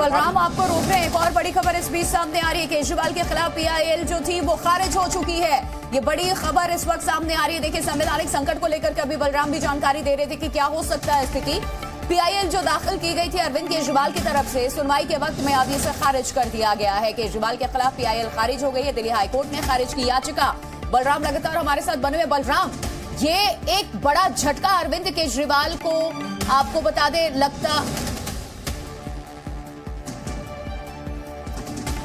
बलराम आपको रोक रहे हैं। एक और बड़ी खबर इस बीच सामने आ रही है। केजरीवाल के खिलाफ पीआईएल जो थी वो खारिज हो चुकी है। ये बड़ी खबर इस वक्त सामने आ रही है। देखिए, संवैधानिक संकट को लेकर के अभी बलराम भी जानकारी दे रहे थे कि क्या हो सकता है स्थिति। पीआईएल जो दाखिल की गई थी अरविंद केजरीवाल की तरफ से, सुनवाई के वक्त में अब इसे खारिज कर दिया गया है। केजरीवाल के खिलाफ पीआईएल खारिज हो गई है। दिल्ली हाईकोर्ट ने खारिज की याचिका। बलराम लगातार हमारे साथ बने हुए। बलराम, ये एक बड़ा झटका अरविंद केजरीवाल को आपको बता दे लगता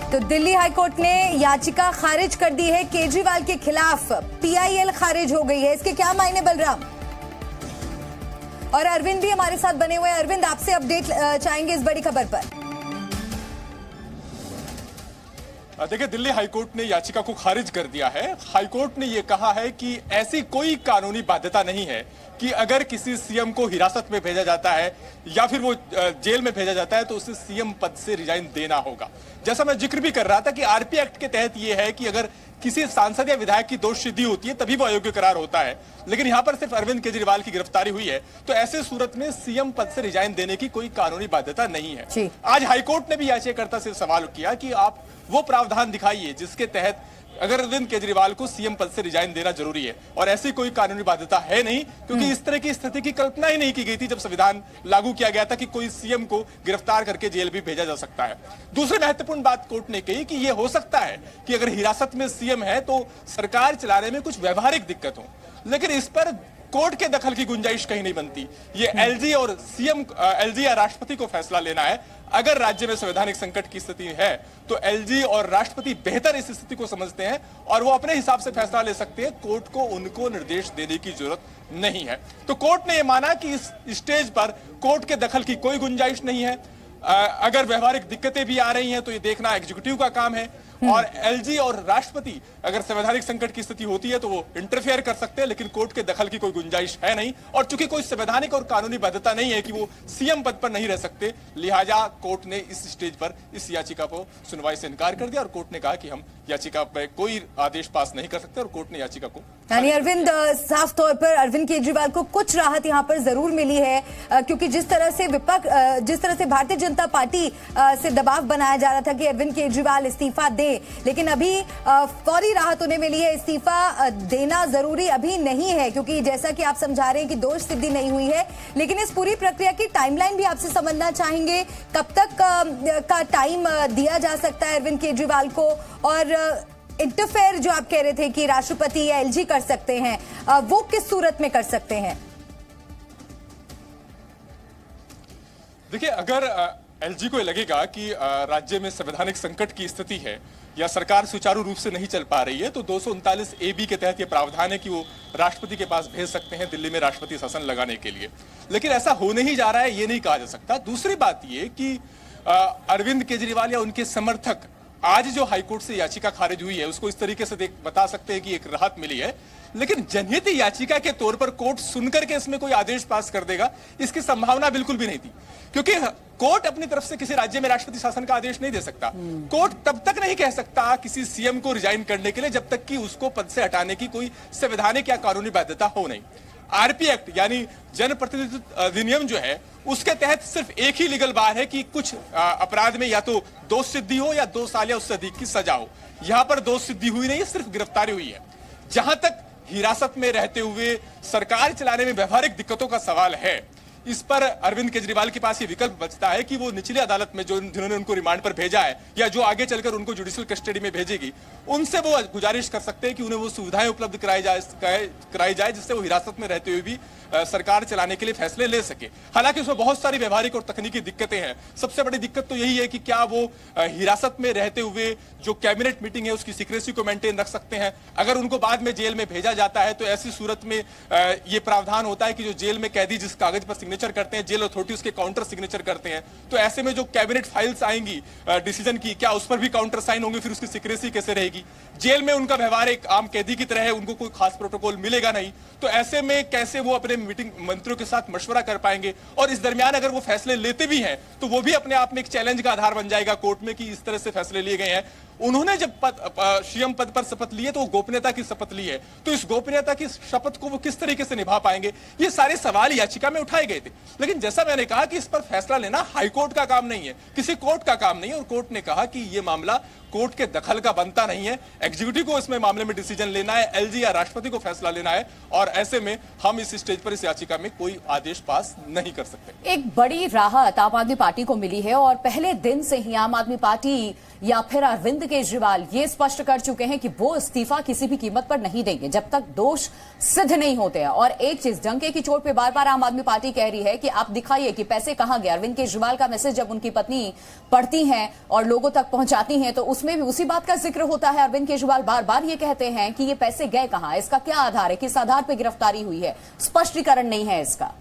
तो दिल्ली हाईकोर्ट ने याचिका खारिज कर दी है केजरीवाल के खिलाफ। पीआईएल खारिज हो गई है। इसके क्या मायने बलराम? और अरविंद भी हमारे साथ बने हुए हैं। अरविंद, आपसे अपडेट चाहेंगे इस बड़ी खबर पर। देखिए, दिल्ली हाईकोर्ट ने याचिका को खारिज कर दिया है। हाईकोर्ट ने यह कहा है कि ऐसी कोई कानूनी बाध्यता नहीं है कि अगर किसी सीएम को हिरासत में भेजा जाता है या फिर वो जेल में भेजा जाता है तो उसे सीएम पद से रिजाइन देना होगा। जैसा मैं जिक्र भी कर रहा था कि आरपी एक्ट के तहत यह है कि अगर किसी सांसद या विधायक की दोष सिद्धि होती है तभी वो अयोग्य करार होता है, लेकिन यहां पर सिर्फ अरविंद केजरीवाल की गिरफ्तारी हुई है, तो ऐसे सूरत में सीएम पद से रिजाइन देने की कोई कानूनी बाध्यता नहीं है। आज हाईकोर्ट ने भी याचिकाकर्ता से सवाल किया कि आप वो प्रावधान दिखाइए जिसके तहत अगर अरविंद केजरीवाल को सीएम पद से रिजाइन देना जरूरी है, और ऐसी कोई कानूनी बाध्यता है नहीं, क्योंकि इस तरह की स्थिति की कल्पना ही नहीं की गई थी जब संविधान लागू किया गया था कि कोई सीएम को गिरफ्तार करके जेल भी भेजा जा सकता है। दूसरी महत्वपूर्ण बात कोर्ट ने कही कि यह हो सकता है कि अगर हिरासत में सीएम है तो सरकार चलाने में कुछ व्यवहारिक दिक्कत हो, लेकिन इस पर कोर्ट के दखल की गुंजाइश कहीं नहीं बनती। ये एलजी और सीएम, एलजी या राष्ट्रपति को फैसला लेना है। अगर राज्य में संवैधानिक संकट की स्थिति है तो एलजी और राष्ट्रपति बेहतर इस स्थिति को समझते हैं और वो अपने हिसाब से फैसला ले सकते हैं। कोर्ट को उनको निर्देश देने की जरूरत नहीं है। तो कोर्ट ने यह माना कि इस स्टेज पर कोर्ट के दखल की कोई गुंजाइश नहीं है। अगर व्यवहारिक दिक्कतें भी आ रही हैं तो ये देखना एग्जीक्यूटिव का काम है, और एलजी और राष्ट्रपति अगर संवैधानिक संकट की स्थिति होती है तो वो इंटरफेयर कर सकते हैं, लेकिन कोर्ट के दखल की कोई गुंजाइश है नहीं। और चूंकि कोई संवैधानिक और कानूनी बाध्यता नहीं है कि वो सीएम पद पर नहीं रह सकते, लिहाजा कोर्ट ने इस स्टेज पर इस याचिका को सुनवाई से इनकार कर दिया और कोर्ट ने कहा कि हम याचिका पर कोई आदेश पास नहीं कर सकते, और कोर्ट ने याचिका को। यानी अरविंद, साफ तौर पर अरविंद केजरीवाल को कुछ राहत यहाँ पर जरूर मिली है, क्योंकि जिस तरह से विपक्ष, जिस तरह से भारतीय जनता पार्टी से दबाव बनाया जा रहा था कि अरविंद केजरीवाल इस्तीफा दे, लेकिन अभी फौरी राहत उन्हें मिली है। इस्तीफा देना जरूरी अभी नहीं है, क्योंकि जैसा कि आप समझा रहे हैं कि दोष सिद्धि नहीं हुई है, लेकिन इस पूरी प्रक्रिया की टाइमलाइन भी आपसे समझना चाहेंगे। कब तक का टाइम दिया जा सकता है अरविंद केजरीवाल को, और इंटरफेयर जो आप कह रहे थे कि राष्ट्रपति या एलजी कर सकते हैं, वो किस सूरत में कर सकते हैं? देखिए, अगर एलजी को लगेगा कि राज्य में संवैधानिक संकट की स्थिति है या सरकार सुचारू रूप से नहीं चल पा रही है, तो 239 AB के तहत यह प्रावधान है कि वो राष्ट्रपति के पास भेज सकते हैं दिल्ली में राष्ट्रपति शासन लगाने के लिए। लेकिन ऐसा होने ही जा रहा है, ये नहीं कहा जा सकता। दूसरी बात ये कि अरविंद केजरीवाल या उनके समर्थक आज जो हाईकोर्ट से याचिका खारिज हुई है उसको इस तरीके से बता सकते हैं कि एक राहत मिली है, लेकिन जनहित याचिका के तौर पर कोर्ट सुनकर के इसमें कोई आदेश पास कर देगा, इसकी संभावना बिल्कुल भी नहीं थी। क्योंकि कोर्ट अपनी तरफ से किसी राज्य में राष्ट्रपति शासन का आदेश नहीं दे सकता। कोर्ट तब तक नहीं कह सकता किसी सीएम को रिजाइन करने के लिए जब तक कि उसको पद से हटाने की कोई संवैधानिक या कानूनी बाध्यता हो नहीं। आरपी एक्ट यानी जनप्रतिनिधित्व अधिनियम जो है उसके तहत सिर्फ एक ही लीगल बार है कि कुछ अपराध में या तो दोष सिद्धि हो या 2 साल या उससे अधिक की सजा हो। यहां पर दोष सिद्धि हुई नहीं है, सिर्फ गिरफ्तारी हुई है। जहां तक हिरासत में रहते हुए सरकार चलाने में व्यवहारिक दिक्कतों का सवाल है, इस पर अरविंद केजरीवाल के पास ये विकल्प बचता है कि वो निचली अदालत में जिन्होंने उनको रिमांड पर भेजा है या जो आगे चलकर उनको जुडिशियल कस्टडी में भेजेगी, उनसे वो गुजारिश कर सकते हैं कि उन्हें वो सुविधाएं उपलब्ध कराई जाए जिससे वो हिरासत में रहते हुए भी सरकार चलाने के लिए फैसले ले सके। हालांकि उसमें बहुत सारी व्यवहारिक और तकनीकी दिक्कतें हैं। सबसे बड़ी दिक्कत तो यही है कि क्या वो हिरासत में रहते हुए जो कैबिनेट मीटिंग है उसकी सीक्रेसी को मेंटेन रख सकते हैं। अगर उनको बाद में जेल में भेजा जाता है तो ऐसी सूरत में ये प्रावधान होता है कि जो जेल में कैदी जिस कागज पर सिग्नेचर करते हैं, जेल अथॉरिटी उसके काउंटर सिग्नेचर करते हैं, तो ऐसे में जो कैबिनेट फाइल्स आएंगी डिसीजन की, क्या उस पर भी काउंटर साइन होंगे, फिर उसकी सीक्रेसी कैसे रहेगी। जेल में उनका व्यवहार एक आम कैदी की तरह है, उनको कोई खास प्रोटोकॉल मिलेगा नहीं, तो ऐसे में कैसे वो अपने मीटिंग मंत्रियों के साथ मशवरा कर पाएंगे। और इस दरमियान अगर वो फैसले लेते भी हैं तो वो भी अपने आप में एक चैलेंज का आधार बन जाएगा कोर्ट में कि इस तरह से फैसले लिए गए हैं। उन्होंने जब सीएम पद पर शपथ ली है तो वो गोपनीयता की शपथ ली है, तो इस गोपनीयता की शपथ को वो किस तरीके से निभा पाएंगे, ये सारे सवाल याचिका में उठाए गए थे। थे। लेकिन जैसा मैंने कहा कि इस पर फैसला लेना हाईकोर्ट का काम नहीं है, किसी कोर्ट का काम नहीं है, और कोर्ट ने कहा कि यह मामला कोर्ट के दखल का बनता नहीं है। एग्जीक्यूटिव को इसमें मामले में डिसीजन लेना है, एलजी या राष्ट्रपति को फैसला लेना है, और ऐसे में हम इस स्टेज पर इस याचिका में कोई आदेश पास नहीं कर सकते। एक बड़ी राहत आम आदमी पार्टी को मिली है और पहले दिन से ही आम आदमी पार्टी या फिर अरविंद केजरीवाल ये स्पष्ट कर चुके हैं कि वो इस्तीफा किसी भी कीमत पर नहीं देंगे जब तक दोष सिद्ध नहीं होते हैं। और एक चीज, डंके की चोट पे बार बार आम आदमी पार्टी कह रही है कि आप दिखाइए कि पैसे कहां गए। अरविंद केजरीवाल का मैसेज जब उनकी पत्नी पढ़ती हैं और लोगों तक पहुंचाती हैं तो उसमें भी उसी बात का जिक्र होता है। अरविंद केजरीवाल बार बार ये कहते हैं कि ये पैसे गए कहां, इसका क्या आधार है, किस आधार पर गिरफ्तारी हुई है, स्पष्टीकरण नहीं है इसका।